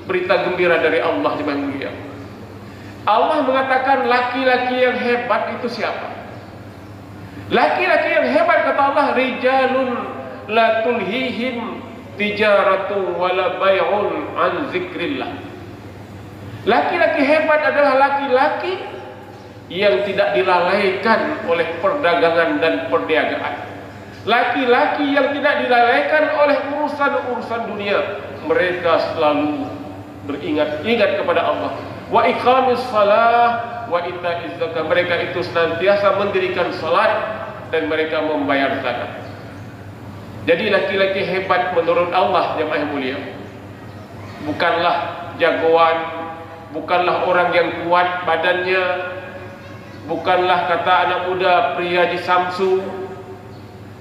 berita gembira dari Allah jemaah mulia. Allah mengatakan laki-laki yang hebat itu siapa? Laki-laki yang hebat kata Allah, rijalun la tulhihim tijaratu wala bay'un an zikrillah. Laki-laki hebat adalah laki-laki yang tidak dilalaikan oleh perdagangan dan perniagaan. Laki-laki yang tidak dilalaikan oleh urusan-urusan dunia. Mereka selalu beringat-ingat kepada Allah. Wa iqamis salah wa ita'iz zakah. Mereka itu senantiasa mendirikan salat dan mereka membayar zakat. Jadi laki-laki hebat menurut Allah jemaah mulia bukanlah jagoan, bukanlah orang yang kuat badannya, bukanlah kata anak muda pria di Samsu.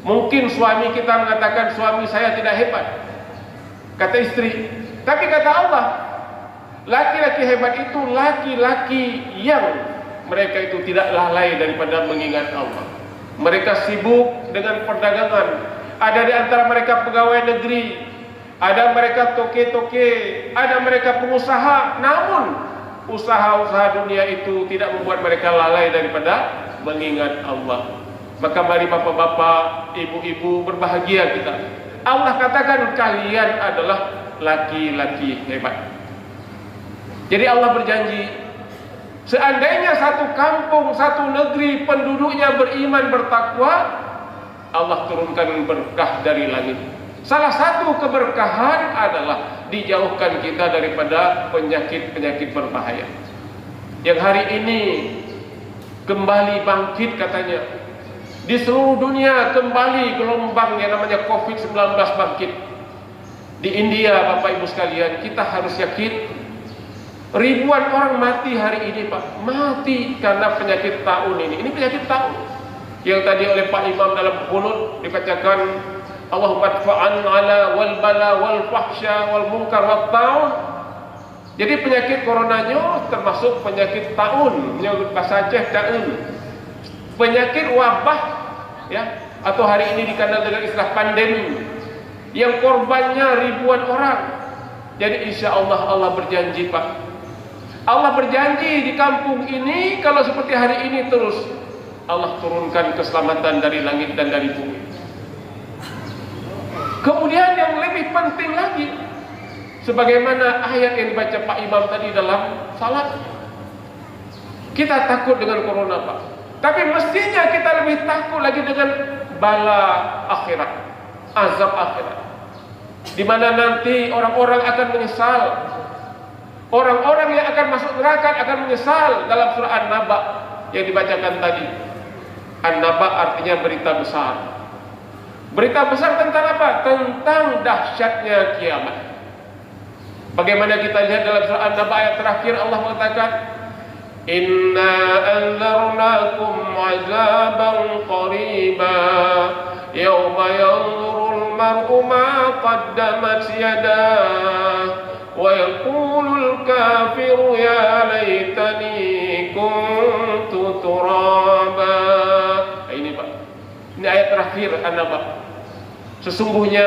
Mungkin suami kita mengatakan suami saya tidak hebat, kata istri. Tapi kata Allah, laki-laki hebat itu laki-laki yang mereka itu tidak lalai daripada mengingat Allah. Mereka sibuk dengan perdagangan. Ada di antara mereka pegawai negeri, ada mereka toke-toke, ada mereka pengusaha. Namun usaha-usaha dunia itu tidak membuat mereka lalai daripada mengingat Allah. Maka mari bapak-bapak, ibu-ibu, berbahagia kita. Allah katakan kalian adalah laki-laki hebat. Jadi Allah berjanji, seandainya satu kampung, satu negeri penduduknya beriman bertakwa, Allah turunkan berkah dari langit. Salah satu keberkahan adalah dijauhkan kita daripada penyakit-penyakit berbahaya yang hari ini kembali bangkit katanya. Di seluruh dunia kembali gelombang yang namanya COVID-19 bangkit. Di India Bapak Ibu sekalian, kita harus yakin ribuan orang mati hari ini Pak. Mati karena penyakit taun ini. Ini penyakit taun yang tadi oleh Pak Imam dalam qunut dibacakan Allahumma adfa'an ala wal bala wal fahsya wal munkar wat taun. Jadi penyakit coronanya termasuk penyakit taun, menyebut bahasa Aceh taun. Penyakit wabah ya, atau hari ini dikenal dengan istilah pandemi yang korbannya ribuan orang. Jadi insya Allah, Allah berjanji Pak, Allah berjanji di kampung ini kalau seperti hari ini terus Allah turunkan keselamatan dari langit dan dari bumi. Kemudian yang lebih penting lagi, sebagaimana ayat yang dibaca Pak Imam tadi dalam salat, kita takut dengan corona Pak, tapi mestinya kita lebih takut lagi dengan bala akhirat, azab akhirat, di mana nanti orang-orang akan menyesal. Orang-orang yang akan masuk neraka akan menyesal dalam surah An-Naba yang dibacakan tadi. An-Naba artinya berita besar. Berita besar tentang apa? Tentang dahsyatnya kiamat. Bagaimana kita lihat dalam surah An-Naba ayat terakhir, Allah mengatakan, Inna anzarnakum azaban qariba yawma yanzurul mar'u ma qaddamat yadah wa yaqulul kafiru ya laitani kuntu turaba. Ini Pak, ini ayat terakhir An-Naba. Sesungguhnya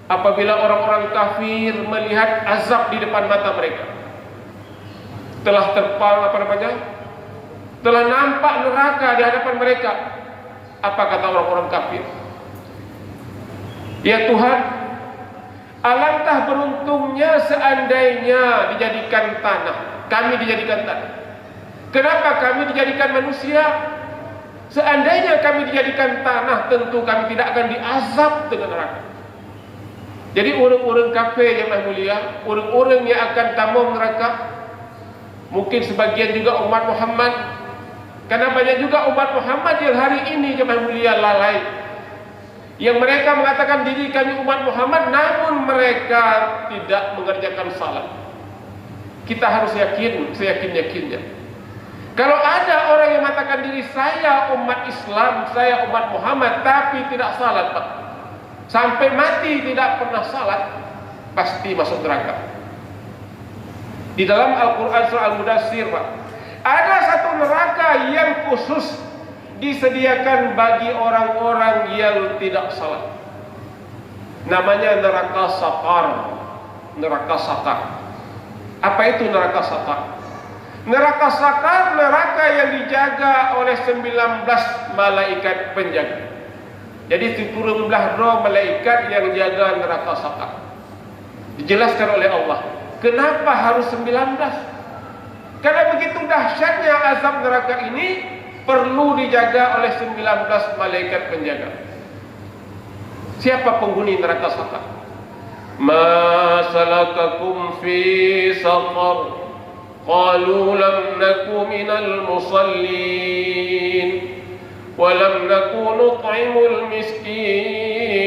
apabila orang-orang kafir melihat azab di depan mata mereka, telah terpal telah nampak neraka di hadapan mereka, apa kata orang-orang kafir? Ya Tuhan, alangkah beruntungnya seandainya dijadikan tanah, kami dijadikan tanah. Kenapa kami dijadikan manusia? Seandainya kami dijadikan tanah, tentu kami tidak akan diazab dengan neraka. Jadi orang-orang kafir yang mulia, orang-orang yang akan tamu neraka, mungkin sebagian juga umat Muhammad, karena banyak juga umat Muhammad yang hari ini jemaah mulia lalai, yang mereka mengatakan diri kami umat Muhammad, namun mereka tidak mengerjakan salat. Kita harus yakin, seyakin-yakinnya, kalau ada orang yang mengatakan diri saya umat Islam, saya umat Muhammad, tapi tidak salat Pak, sampai mati tidak pernah salat, pasti masuk neraka. Di dalam Al-Quran surah Al-Mudassir Pak, ada satu neraka yang khusus disediakan bagi orang-orang yang tidak salat. Namanya neraka Saqar. neraka sakar. Apa itu neraka sakar? Neraka sakar, neraka yang dijaga oleh 19 malaikat penjaga. Jadi 19 malaikat yang jaga neraka sakar. Dijelaskan oleh Allah. Kenapa harus 19? Karena begitu dahsyatnya azab neraka ini, perlu dijaga oleh 19 malaikat penjaga. Siapa penghuni neraka sakar? Ma salakakum fi saqar? Qalu lam naku minal musallin wa lam naku nut'imul miskin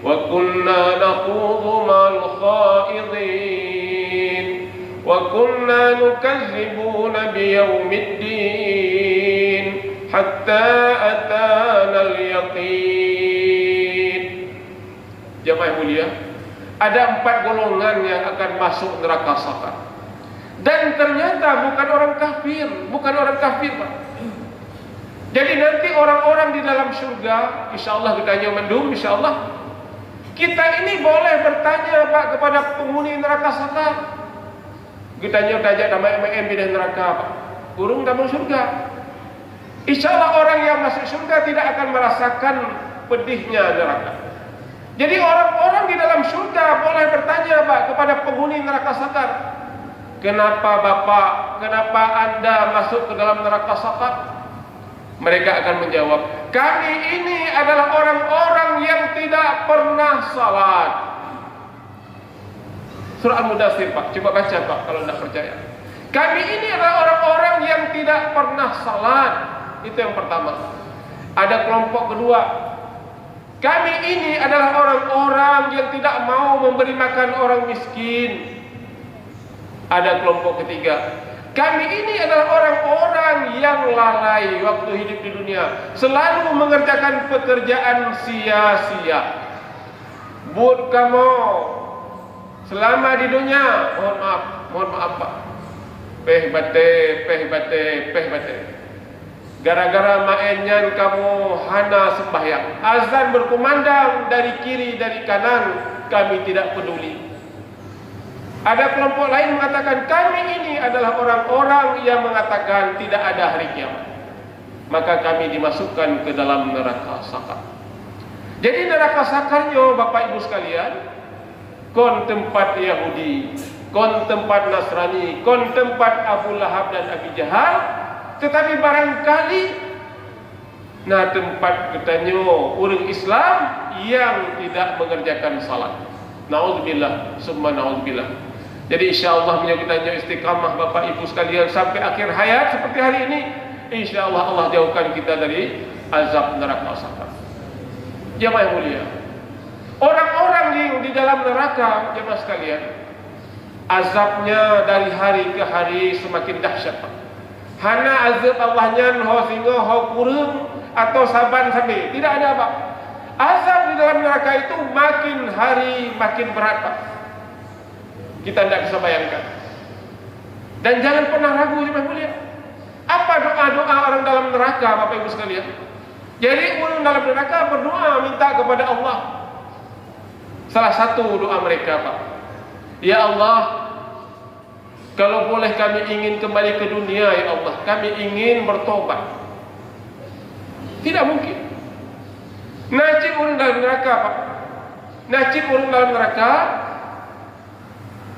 wa kunna nakhudhu ma'al khaidin wa kunna nukazzibuna biyaumiddin hatta atana al-yaqin. Jemaah mulia, ada 4 golongan yang akan masuk neraka sakar. Dan ternyata bukan orang kafir, Pak. Jadi nanti orang-orang di dalam surga, insyaallah kita mendung, insyaallah kita ini boleh bertanya Pak kepada penghuni neraka sakar. Kita tanya nama di neraka Pak. Burung dalam surga. Insyaallah orang yang masuk surga tidak akan merasakan pedihnya neraka. Jadi orang-orang di dalam surga boleh bertanya Pak kepada penghuni neraka sakar. Kenapa Bapak, kenapa Anda masuk ke dalam neraka sakar? Mereka akan menjawab, kami ini adalah orang-orang yang tidak pernah salat. Surah Al-Mudaththir Pak, coba baca Pak kalau tidak percaya. Kami ini adalah orang-orang yang tidak pernah salat. Itu yang pertama. Ada kelompok kedua. Kami ini adalah orang-orang yang tidak mau memberi makan orang miskin. Ada kelompok ketiga. Kami ini adalah orang-orang yang lalai waktu hidup di dunia, selalu mengerjakan pekerjaan sia-sia. Buat kamu selama di dunia, mohon maaf Pak. Peh bate. Gara-gara mainnya kamu hana sembahyang. Azan berkumandang dari kiri dari kanan, kami tidak peduli. Ada kelompok lain mengatakan kami ini adalah orang-orang yang mengatakan tidak ada hari kiamat. Maka kami dimasukkan ke dalam neraka sakar. Jadi neraka sakarnya Bapak Ibu sekalian, kon tempat Yahudi, kon tempat Nasrani, kon tempat Abu Lahab dan Abi Jahal. Tetapi barangkali nah tempat katanya orang Islam yang tidak mengerjakan salat. Nauzubillah, summa nauzubillah. Jadi insyaallah kita istiqamah Bapak Ibu sekalian sampai akhir hayat seperti hari ini, insyaallah Allah jauhkan kita dari azab neraka sakar. Jemaah yang mulia, orang-orang yang di dalam neraka, jemaah sekalian, azabnya dari hari ke hari semakin dahsyat. Hana azab Allahnya ho singo ho kurung atau saban sampai tidak ada apa. Azab di dalam neraka itu makin hari makin berat Pak. Kita tidak bisa bayangkan. Dan jangan pernah ragu jemaah mulia. Apa doa-doa orang dalam neraka Bapak Ibu sekalian? Jadi orang dalam neraka berdoa minta kepada Allah. Salah satu doa mereka Pak, ya Allah, kalau boleh kami ingin kembali ke dunia ya Allah, kami ingin bertobat. Tidak mungkin. Najib orang dalam neraka Pak. Najib orang dalam neraka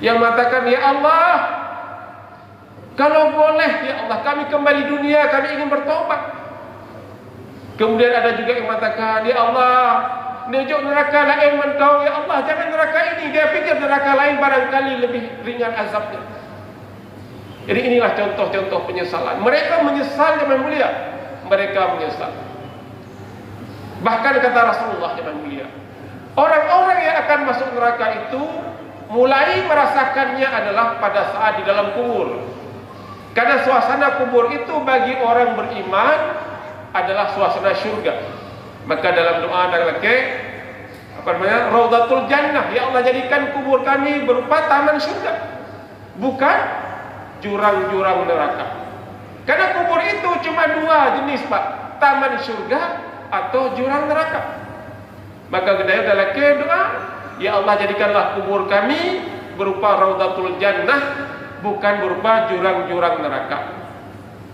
yang mengatakan ya Allah, kalau boleh ya Allah kami kembali dunia, kami ingin bertobat. Kemudian ada juga yang mengatakan ya Allah, nejuk neraka lain mentau ya Allah, jangan neraka ini. Dia pikir neraka lain barangkali lebih ringan azabnya. Jadi inilah contoh-contoh penyesalan. Mereka menyesal yang mulia. Mereka menyesal. Bahkan kata Rasulullah yang mulia, orang-orang yang akan masuk neraka itu mulai merasakannya adalah pada saat di dalam kubur. Karena suasana kubur itu bagi orang beriman adalah suasana syurga. Maka dalam doa adalah Raudatul Jannah, ya Allah jadikan kubur kami berupa taman syurga, bukan jurang-jurang neraka. Karena kubur itu cuma 2 jenis Pak, taman syurga atau jurang neraka. Maka kita adalah doa Ya Allah, jadikanlah kubur kami berupa Raudatul Jannah, bukan berupa jurang-jurang neraka.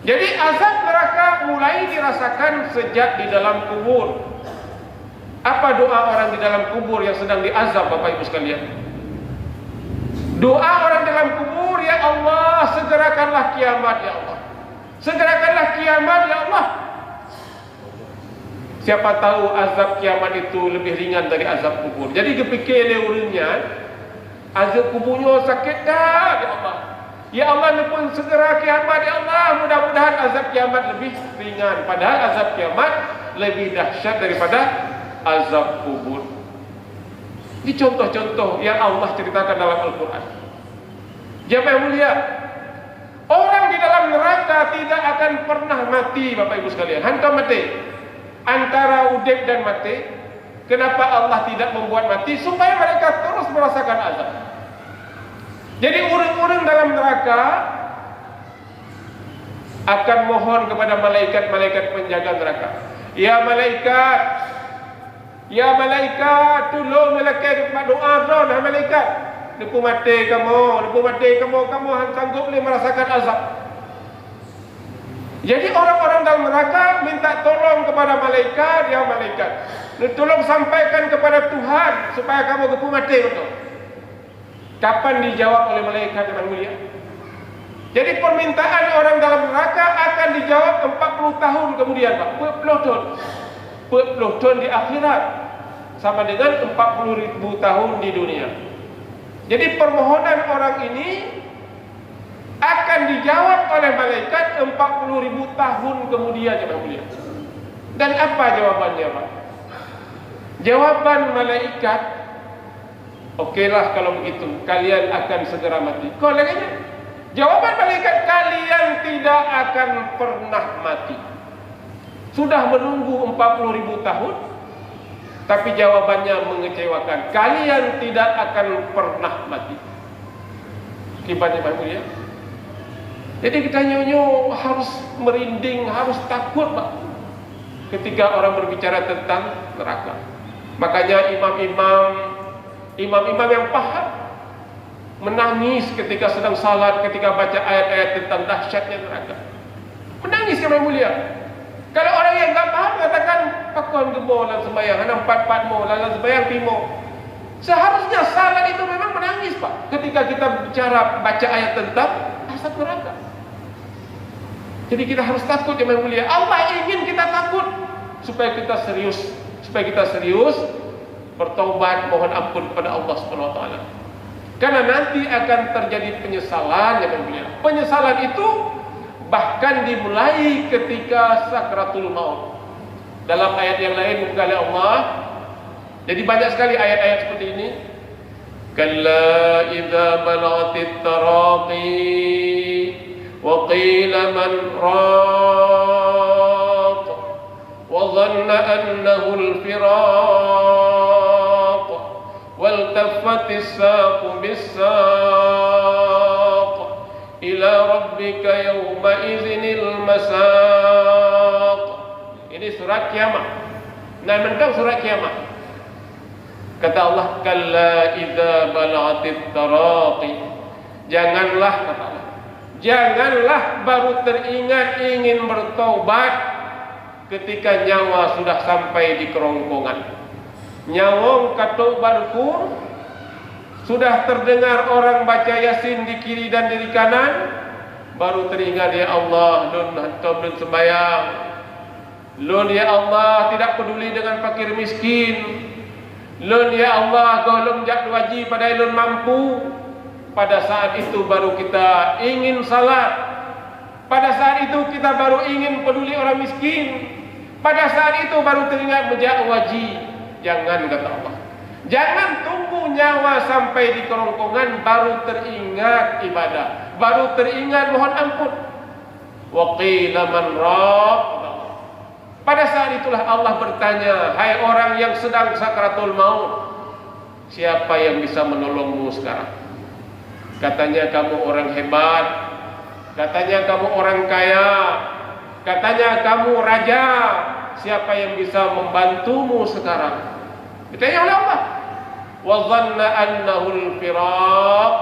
Jadi azab neraka mulai dirasakan sejak di dalam kubur. Apa doa orang di dalam kubur yang sedang diazab, Bapak Ibu sekalian? Doa orang dalam kubur, ya Allah, segerakanlah kiamat, ya Allah. Segerakanlah kiamat, ya Allah. Siapa tahu azab kiamat itu lebih ringan dari azab kubur. Jadi kepikir leurnya, azab kuburnya sakit dah, ya Allah. Ya Allah, ni pun segera kiamat, ya Allah. Mudah-mudahan azab kiamat lebih ringan. Padahal azab kiamat lebih dahsyat daripada azab kubur. Ini contoh-contoh yang Allah ceritakan dalam Al-Quran. Jemaah yang mulia, orang di dalam neraka tidak akan pernah mati, Bapak Ibu sekalian. Hantar mati antara udip dan mati. Kenapa Allah tidak membuat mati? Supaya mereka terus merasakan azab. Jadi orang-orang dalam neraka akan mohon kepada malaikat-malaikat penjaga neraka. Ya malaikat, ya malaikat, tolong malaikat doa doa malaikat. Depu mati kamu, kamu sanggup boleh merasakan azab. Jadi orang-orang dalam neraka minta tolong kepada malaikat, ya malaikat, tolong sampaikan kepada Tuhan supaya kamu depu mati betul. Kapan dijawab oleh malaikat yang mulia? Jadi permintaan orang dalam neraka akan dijawab 40 tahun kemudian, Pak. 40 tahun di akhirat sama dengan 40.000 tahun di dunia. Jadi permohonan orang ini akan dijawab oleh malaikat 40.000 tahun kemudian, yang mulia. Dan apa jawabannya, Pak? Jawaban malaikat, okeylah kalau begitu, kalian akan segera mati. Kau lagi? Jawaban malaikat, kalian tidak akan pernah mati. Sudah menunggu 40.000 tahun, tapi jawabannya mengecewakan. Kalian tidak akan pernah mati. Akibatnya Pak ya. Jadi kita nyonyo harus merinding, harus takut, Pak, ketika orang berbicara tentang neraka. Makanya imam-imam yang paham menangis ketika sedang salat, ketika baca ayat-ayat tentang dahsyatnya neraka. Menangis yang mulia. Kalau orang yang tak paham katakan pakon gemo dalam sembahyang, hana 4 mo dalam sembahyang timo. Seharusnya salat itu memang menangis, Pak, ketika kita bicara baca ayat tentang azab neraka. Jadi kita harus takut yang mulia. Allah ingin kita takut supaya kita serius bertaubat, mohon ampun kepada Allah Subhanahu wa taala. Karena nanti akan terjadi penyesalan yang mulia. Penyesalan itu bahkan dimulai ketika sakratul maut. Dalam ayat yang lain kali Allah. Jadi banyak sekali ayat-ayat seperti ini. Kalla idza balaghatit taraqi wa qila man raq wa dhanna annahu al-firaq wal taffatis saqu bis-saq ila rabbika yawma idzinil masaq. Ini surat kiamat. Nah, tentang surat kiamat. Kata Allah, kalla idza balaghatit taraqi. Janganlah, kata Allah, janganlah baru teringat ingin bertaubat ketika nyawa sudah sampai di kerongkongan. Nyawa katuk barku, sudah terdengar orang baca Yasin di kiri dan di kanan, baru teringat, ya Allah, lun hantam lun sembayang, lun ya Allah tidak peduli dengan fakir miskin, lun ya Allah golong jak wajib pada lun mampu. Pada saat itu baru kita ingin salat. Pada saat itu kita baru ingin peduli orang miskin. Pada saat itu baru teringat menjak wajib. Jangan, kata Allah, jangan tunggu nyawa sampai di kerongkongan baru teringat ibadah, baru teringat mohon ampun. Wa qila man raq. Pada saat itulah Allah bertanya, hai orang yang sedang sakratul maut, siapa yang bisa menolongmu sekarang? Katanya kamu orang hebat, katanya kamu orang kaya, katanya kamu raja. Siapa yang bisa membantumu sekarang? Ditanya oleh Allah. wa dhanna annahu al-firaq.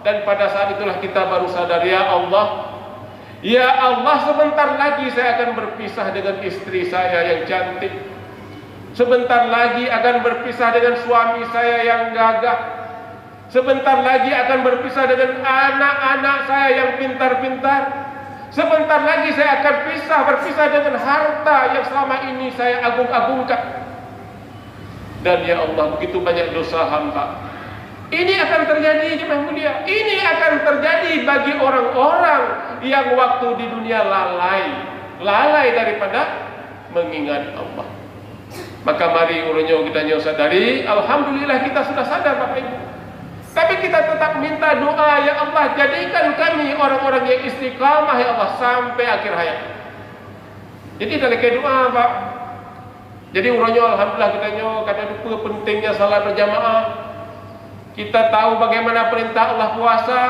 Dan pada saat itulah kita baru sadar, ya Allah, sebentar lagi saya akan berpisah dengan istri saya yang cantik. Sebentar lagi akan berpisah dengan suami saya yang gagah. Sebentar lagi akan berpisah dengan anak-anak saya yang pintar-pintar. Sebentar lagi saya akan berpisah dengan harta yang selama ini saya agung-agungkan. Dan ya Allah, begitu banyak dosa hamba. Ini akan terjadi, jemaah mulia. Ini akan terjadi bagi orang-orang yang waktu di dunia lalai daripada mengingat Allah. Maka mari uronyo kita sadari, alhamdulillah kita sudah sadar Bapak Ibu. Tapi kita tetap minta doa, ya Allah, jadikan kami orang-orang yang istiqamah ya Allah sampai akhir hayat. Jadi dalam doa Pak. Jadi uronyo alhamdulillah kita kata dupa pentingnya salat berjamaah. Kita tahu bagaimana perintah Allah puasa.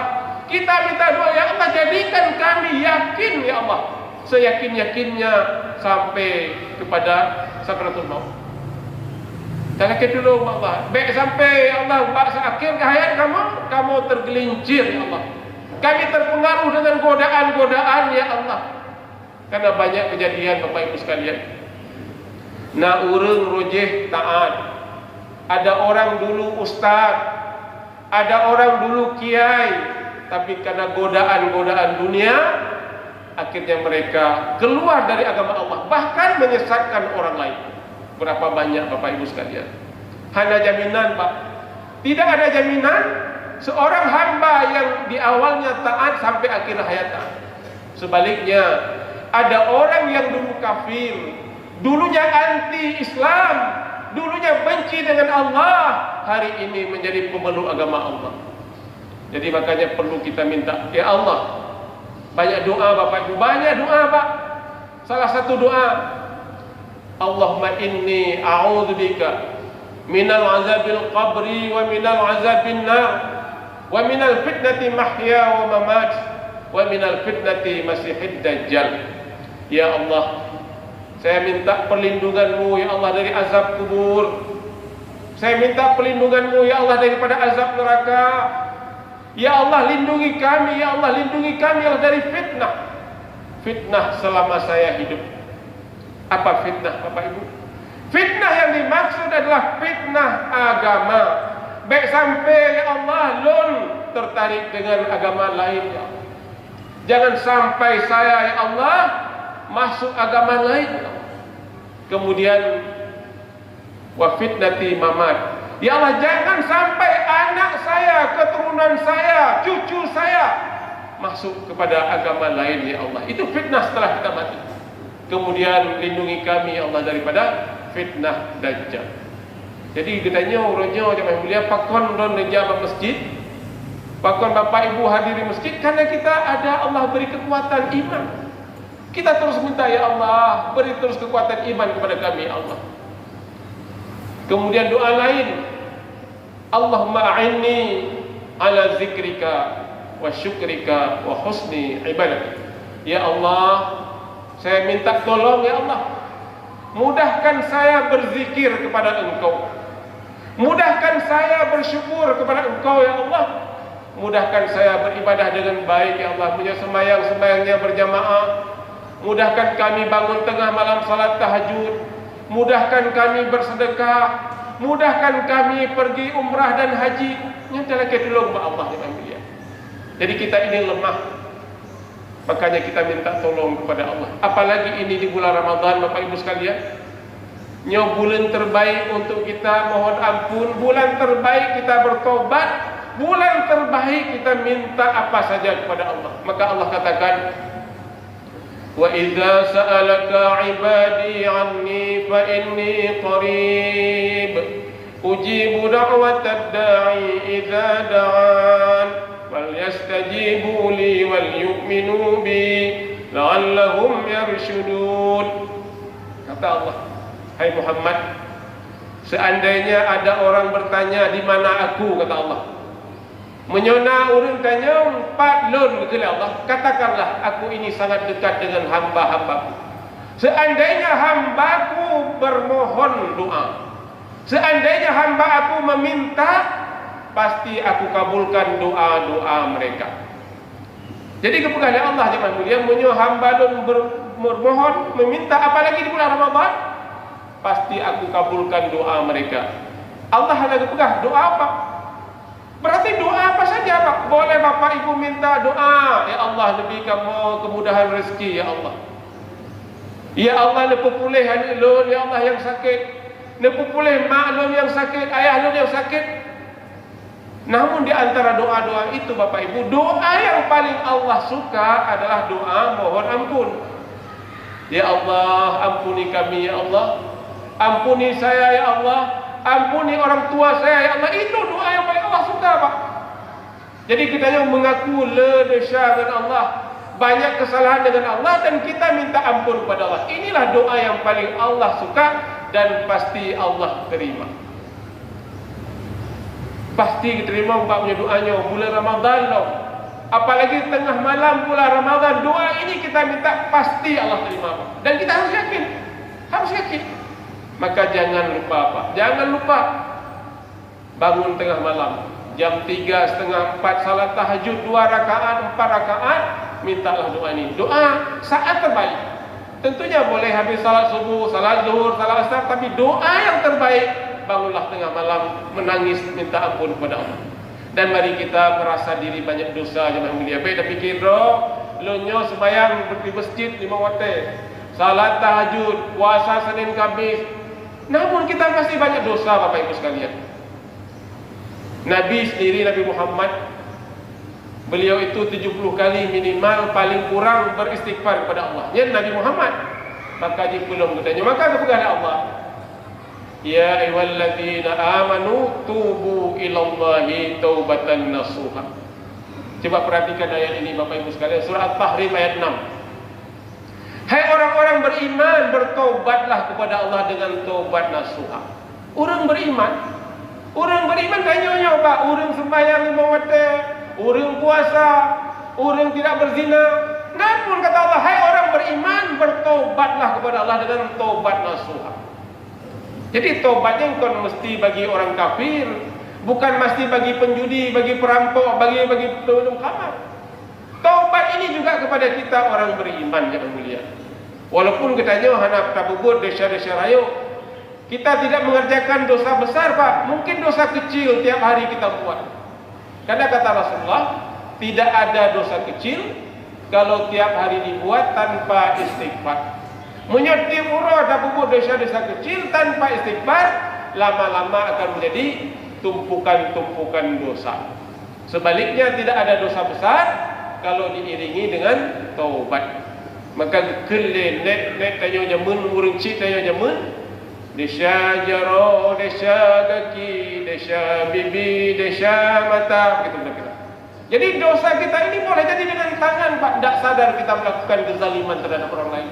Kita minta doa, ya Allah, jadikan kami yakin ya Allah, seyakin-yakinnya sampai kepada sakratul maut. Jangan dulu Allah, baik sampai Allah akhir hayat kamu tergelincir ya Allah. Kami terpengaruh dengan godaan-godaan ya Allah. Karena banyak kejadian Bapak Ibu sekalian. Na urang rojeh taat. Ada orang dulu ustaz, ada orang dulu kiai, tapi karena godaan-godaan dunia, akhirnya mereka keluar dari agama Allah, bahkan menyesatkan orang lain. Berapa banyak Bapak Ibu sekalian? Hanya jaminan Pak, tidak ada jaminan seorang hamba yang di awalnya taat sampai akhir hayat. Sebaliknya, ada orang yang dulu kafir, dulunya anti Islam, dulunya benci dengan Allah, hari ini menjadi pemeluk agama Allah. Jadi makanya perlu kita minta, ya Allah, banyak doa Bapak Ibu, banyak doa Pak. Salah satu doa, Allahumma inni a'udzubika minal azabil qabri wa minal azabin nar wa minal fitnati mahya wa mamat wa minal fitnati masihid dajjal. Ya Allah, saya minta perlindungan-Mu ya Allah dari azab kubur. Saya minta perlindungan-Mu ya Allah daripada azab neraka. Ya Allah, lindungi kami, ya Allah, lindungi kami ya Allah dari fitnah. Fitnah selama saya hidup. Apa fitnah Bapak Ibu? Fitnah yang dimaksud adalah fitnah agama. Baik sampai ya Allah tertarik dengan agama lain ya Allah. Jangan sampai saya ya Allah masuk agama lain. Kemudian wa fitnati mamat. Ya Allah, jangan sampai anak saya, keturunan saya, cucu saya masuk kepada agama lain ya Allah. Itu fitnah setelah kita mati. Kemudian lindungi kami ya Allah daripada fitnah dajjal. Jadi katanya orangnya jemaah mulia pakon don menjaga masjid. Pakon Bapak Ibu hadiri masjid karena kita ada Allah beri kekuatan iman. Kita terus minta ya Allah, beri terus kekuatan iman kepada kami ya Allah. Kemudian doa lain, Allahumma a'inni ala zikrika wa syukrika wa husni ibadatik. Ya Allah, saya minta tolong ya Allah, mudahkan saya berzikir kepada Engkau, mudahkan saya bersyukur kepada Engkau ya Allah, mudahkan saya beribadah dengan baik ya Allah, punya sembahyang-sembahyangnya berjamaah. Mudahkan kami bangun tengah malam salat tahajud. Mudahkan kami bersedekah. Mudahkan kami pergi umrah dan haji. Nyatalah kedulung Allah yang mulia. Jadi kita ini lemah. Makanya kita minta tolong kepada Allah. Apalagi ini di bulan Ramadan Bapak Ibu sekalian. Bulan terbaik untuk kita mohon ampun. Bulan terbaik kita bertobat. Bulan terbaik kita minta apa saja kepada Allah. Maka Allah katakan, وَإِذَا سَأَلَكَ عِبَادِي عَنِّي فَإِنِّي قَرِيبٌ أُجِيبُ دَعْوَةَ الدَّاعِ إِذَا دَعَانِ فَلْيَسْتَجِيبُوا لِي وَلْيُؤْمِنُوا بِي لَعَلَّهُمْ يَرْشُدُونَ. Kata Allah, hai Muhammad, seandainya ada orang bertanya di mana aku, kata Allah, menyona urang tanya 4 lun betul Allah, katakanlah aku ini sangat dekat dengan hamba-hambaku. Seandainya hambaku bermohon doa, Seandainya hamba aku meminta, pasti aku kabulkan doa-doa mereka. Jadi kepegangan Allah jemaah mulia, menyo hamba don bermohon meminta, apalagi di bulan Ramadan, pasti aku kabulkan doa mereka. Allah ada kepegang doa apa? Berarti doa apa saja Pak? Boleh Bapak Ibu minta doa, ya Allah lebih kamu kemudahan rezeki ya Allah. Ya Allah lepupulih lun ya Allah yang sakit. Lepupulih mak lun yang sakit, ayah lun yang sakit. Namun di antara doa-doa itu Bapak Ibu, doa yang paling Allah suka adalah doa mohon ampun. Ya Allah, ampuni kami ya Allah. Ampuni saya ya Allah. Ampuni orang tua saya ya Allah. Itu doa yang paling Allah suka Pak. Jadi kita yang mengaku ledesya dengan Allah, banyak kesalahan dengan Allah, dan kita minta ampun kepada Allah. Inilah doa yang paling Allah suka dan pasti Allah terima. Pasti diterima Mbak punya doanya bulan Ramadan loh. Apalagi tengah malam bulan Ramadan, doa ini kita minta pasti Allah terima Pak. Dan kita harus yakin. Harus yakin. Maka jangan lupa Pak. Jangan lupa bangun tengah malam jam 3, setengah 4 salat tahajud 2 rakaat, 4 rakaat, mintalah doa ini. Doa saat terbaik. Tentunya boleh habis salat subuh, salat zuhur, salat asar, tapi doa yang terbaik bangunlah tengah malam menangis minta ampun kepada Allah. Dan mari kita merasa diri banyak dosa jemaah mulia. Baik dah fikir lo nyo sembahyang di masjid 5 waktu, salat tahajud, puasa Senin Khamis, namun kita masih banyak dosa Bapak Ibu sekalian. Nabi sendiri, Nabi Muhammad, beliau itu 70 kali minimal paling kurang beristighfar kepada Allah. Ya Nabi Muhammad. Maka belum katanya, maka kepada Allah, ya ayyuhalladzina amanu tubu ilallahi taubatan nasuha. Coba perhatikan ayat ini Bapak Ibu sekalian, surah At-Tahrim ayat 6. Hai orang-orang beriman, bertobatlah kepada Allah dengan taubat nasuha. Orang beriman kanyonya Pak, orang sembahyang 5 waktu, orang puasa, orang tidak berzina. Namun kata Allah, hai orang beriman, bertobatlah kepada Allah dengan taubat nasuha. Jadi taubatnya bukan mesti bagi orang kafir, bukan mesti bagi penjudi, bagi perampok, bagi peminum khamar. Taubat ini juga kepada kita orang beriman yang mulia. Walaupun katanya hana tabubur desa-desa rayo, kita tidak mengerjakan dosa besar Pak, mungkin dosa kecil tiap hari kita buat. Karena kata Rasulullah, tidak ada dosa kecil kalau tiap hari dibuat tanpa istighfar. Menyerti urut dan bubur dosa-dosa kecil tanpa istighfar, lama-lama akan menjadi tumpukan-tumpukan dosa. Sebaliknya tidak ada dosa besar kalau diiringi dengan taubat. Maka kele net tayo nyamun, urang cik tayo nyamun, desa jaro, desa kaki, desa bibi, desa mata, begitu. Jadi dosa kita ini boleh jadi dengan tangan Pak, tidak sadar kita melakukan kezaliman terhadap orang lain,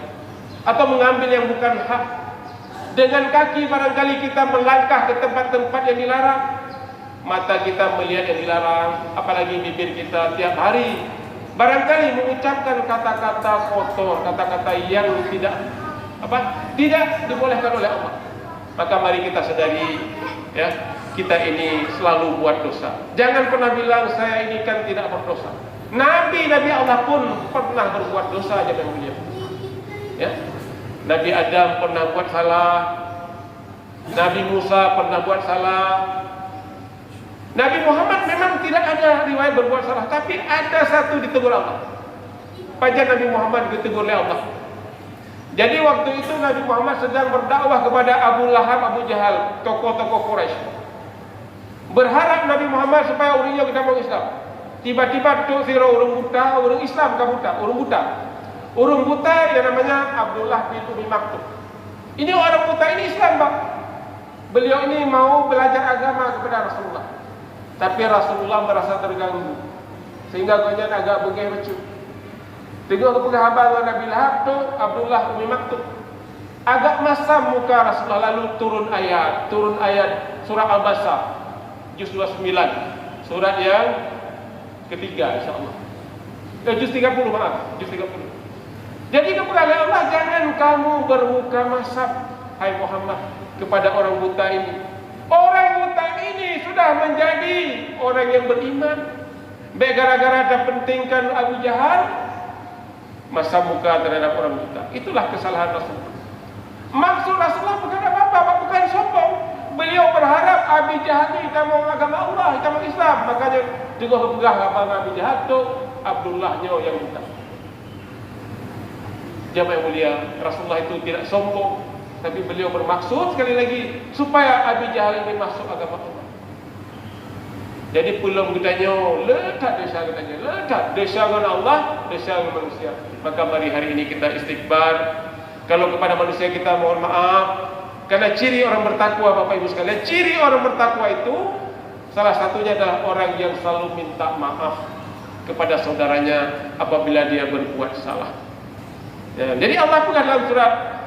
atau mengambil yang bukan hak. Dengan kaki barangkali kita melangkah ke tempat-tempat yang dilarang, mata kita melihat yang dilarang, apalagi bibir kita tiap hari barangkali mengucapkan kata-kata kotor, kata-kata yang tidak dibolehkan oleh Allah. Maka mari kita sadari ya, kita ini selalu buat dosa. Jangan pernah bilang saya ini kan tidak berdosa. Nabi Allah pun pernah berbuat dosa aja mulia. Ya. Nabi Adam pernah buat salah, Nabi Musa pernah buat salah. Nabi Muhammad memang tidak ada riwayat berbuat salah, tapi ada satu ditegur Allah. Pajar Nabi Muhammad ditegur oleh Allah. Jadi waktu itu Nabi Muhammad sedang berdakwah kepada Abu Lahab, Abu Jahal, tokoh-tokoh Quraisy. Berharap Nabi Muhammad supaya orangnya kita mau Islam. Tiba-tiba tu sira orang buta, orang Islam ka buta, orang buta. Orang buta yang namanya Abdullah bin Umi Maktum. Ini orang buta ini Islam, Pak. Beliau ini mau belajar agama kepada Rasulullah. Tapi Rasulullah merasa terganggu, sehingga gonya agak begeh lucu. Tengok kepada hamba Nabi Lahab tu Abdullah bin Maktum. Agak masam muka Rasulullah, lalu turun ayat surah Al-Baqarah juz 29, surat yang ketiga insyaallah. Juz 30 maaf, juz 30. Jadi kepada Allah, jangan kamu bermuka masam hai Muhammad kepada orang buta ini. kita menjadi orang yang beriman. Baik gara-gara ada pentingkan Abu Jahal masa muka terhadap orang buta. Itulah kesalahan Rasulullah. Maksud Rasulullah bukan apa-apa, bukan sombong. Beliau berharap Abu Jahal ini kita mau agama Allah, kita mau Islam. Makanya juga pegah abang Abu Jahal tu Abdullahnya yang buta. Jamaah yang mulia, Rasulullah itu tidak sombong, tapi beliau bermaksud sekali lagi supaya Abu Jahal ini masuk agama Allah. Jadi belum kitanya letak dosa katanya, letak dosa dengan Allah, dosa dengan manusia. Maka mari hari ini kita istighfar. Kalau kepada manusia kita mohon maaf. Karena ciri orang bertakwa, Bapak Ibu sekalian, ciri orang bertakwa itu salah satunya adalah orang yang selalu minta maaf kepada saudaranya apabila dia berbuat salah. Ya, jadi Allah pun dalam surat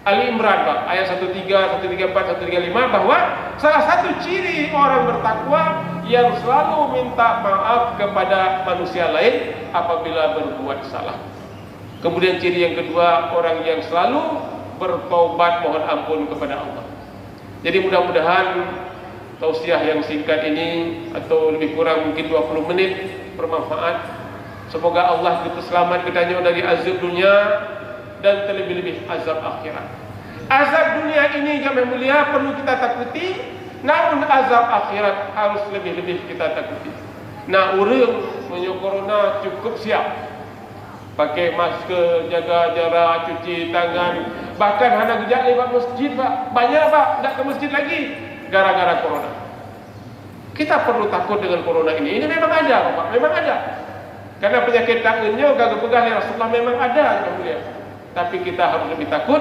Ali Imran, Pak, ayat 13, 134, 135 bahwa salah satu ciri orang bertakwa yang selalu minta maaf kepada manusia lain apabila berbuat salah. Kemudian ciri yang kedua, orang yang selalu bertaubat mohon ampun kepada Allah. Jadi mudah-mudahan tausiah yang singkat ini atau lebih kurang mungkin 20 menit bermanfaat. Semoga Allah kita selamat kitanya dari azab dunia dan terlebih-lebih azab akhirat. Azab dunia ini jamaah mulia perlu kita takuti, namun azab akhirat harus lebih-lebih kita takuti. Nah, orang menyok corona cukup siap. Pakai masker, jaga jarak, cuci tangan. Bahkan hendak kejap lewat masjid, Pak. Banyak, Pak, tak ke masjid lagi gara-gara corona. Kita perlu takut dengan corona ini. Ini memang ada, Pak, memang ada. Karena penyakit tangannya gagah pegang Rasulullah memang ada, yang mulia. Tapi kita harus lebih takut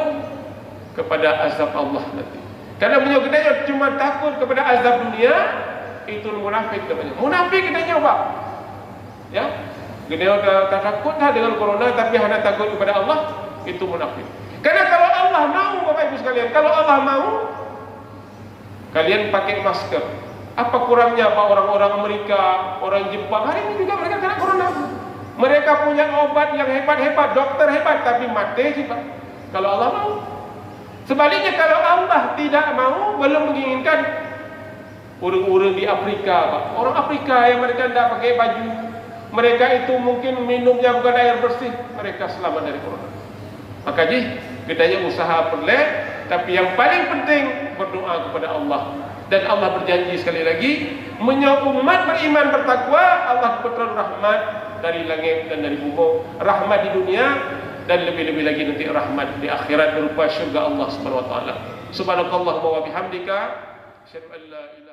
kepada azab Allah nanti. Karena beliau katanya cuma takut kepada azab dunia, itu munafik namanya. Munafik katanya, Pak. Ya. Beliau tak takut dah dengan corona, tapi hanya takut kepada Allah, itu munafik. Karena kalau Allah mau, Bapak Ibu sekalian, kalau Allah mau, kalian pakai masker. Apa kurangnya Pak orang-orang Amerika, orang Jepang, hari ini juga mereka kena corona. Mereka punya obat yang hebat-hebat, dokter hebat, tapi mati sih, Pak. Kalau Allah mau. Sebaliknya kalau Allah tidak mau, belum menginginkan, orang-orang di Afrika, Pak. Orang Afrika yang mereka tidak pakai baju, mereka itu mungkin minumnya bukan air bersih, mereka selamat dari corona. Maka kita usaha perleh, tapi yang paling penting berdoa kepada Allah. Dan Allah berjanji sekali lagi, umat beriman bertakwa, Allah berturun rahmat dari langit dan dari bumi, rahmat di dunia dan lebih-lebih lagi nanti rahmat di akhirat berupa syurga Allah Subhanahu wa taala. Subhanakallahumma wa bihamdika, asyhadu an la ilaha